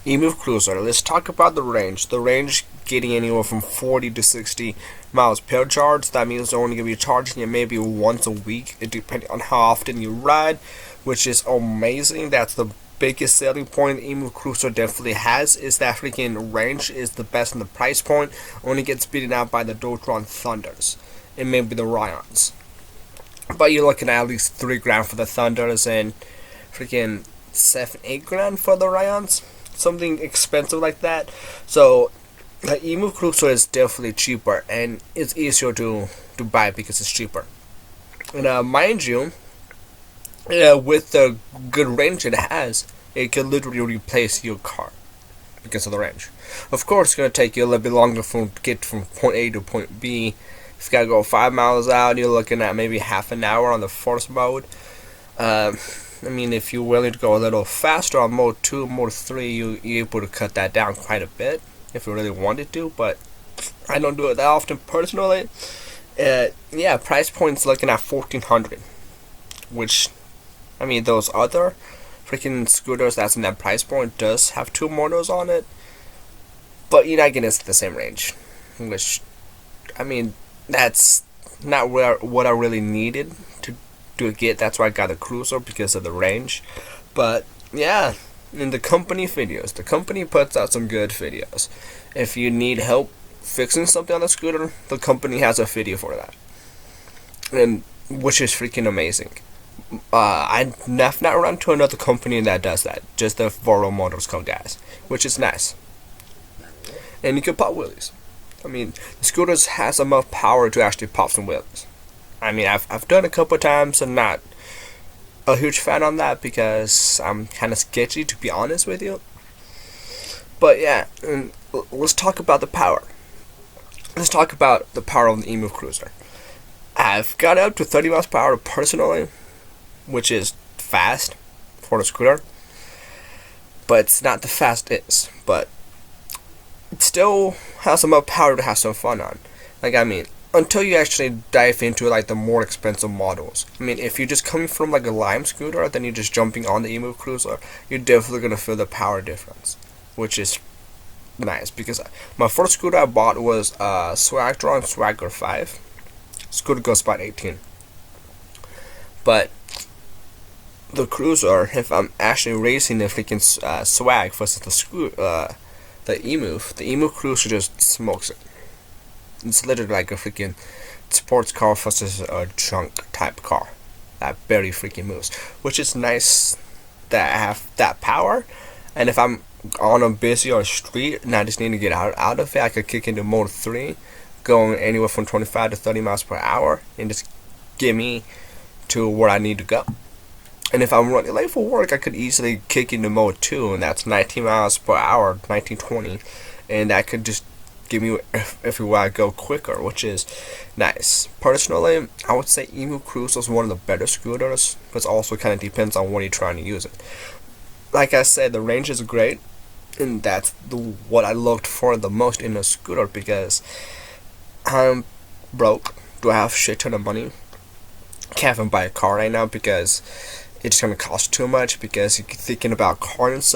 Emove Cruiser. Let's talk about the range. The range getting anywhere from 40 to 60 miles per charge. That means they're only going to be charging it maybe once a week, depending on how often you ride, which is amazing. That's the biggest selling point Emove Cruiser definitely has, is that freaking range is the best in the price point. Only gets beaten out by the Dotron Thunders and maybe the Ryans. But you're looking at least $3 grand for the Thunders and freaking 7-8 grand for the Ryans, something expensive like that. So the Emove Cruiser is definitely cheaper and it's easier to buy because it's cheaper. And mind you, with the good range it has, it can literally replace your car because of the range. Of course, it's gonna take you a little bit longer to get from point A to point B. If you gotta go 5 miles out, you're looking at maybe half an hour on the force mode. I mean, if you're willing to go a little faster on mode 2, mode 3, you're able to cut that down quite a bit if you really wanted to, but I don't do it that often personally. Yeah, price point's looking at 1400, which, I mean, those other freaking scooters that's in that price point does have 2 motors on it, but you're not getting the same range, which, I mean, that's not what I really needed to get. That's why I got a Cruiser, because of the range. But yeah, in the company videos, the company puts out some good videos. If you need help fixing something on the scooter, the company has a video for that, and which is freaking amazing. I've not run to another company that does that, just the Voro Motorz guys, which is nice. And you can pop wheelies. I mean, the scooters has enough power to actually pop some wheelies. I mean, I've done a couple times and not a huge fan on that because I'm kind of sketchy, to be honest with you. But yeah, let's talk about the power. Let's talk about the power of the Emove Cruiser. I've got up to 30 miles per hour personally, which is fast for the scooter, but it's not the fastest, but it still has enough power to have some fun on. Like, I mean, until you actually dive into like the more expensive models. I mean, if you're just coming from like a Lime scooter, then you're just jumping on the Emove Cruiser, you're definitely gonna feel the power difference, which is nice. Because my first scooter I bought was Swagger Swagger 5. Scooter goes about 18, but the Cruiser, if I'm actually racing the freaking Swag versus the Emove Cruiser just smokes it. It's literally like a freaking sports car versus a junk type car that barely freaking moves, which is nice that I have that power. And if I'm on a busy or street and I just need to get out of it, I could kick into mode 3, going anywhere from 25 to 30 miles per hour, and just get me to where I need to go. And if I'm running late for work, I could easily kick into mode 2, and that's 19 miles per hour, 19-20, and that could just give me everywhere I go quicker, which is nice. Personally, I would say Emove Cruiser is one of the better scooters, but it also kind of depends on when you're trying to use it. Like I said, the range is great, and that's what I looked for the most in a scooter, because I'm broke. Do I have shit ton of money? Can't even buy a car right now because it's gonna cost too much, because you're thinking about car insurance.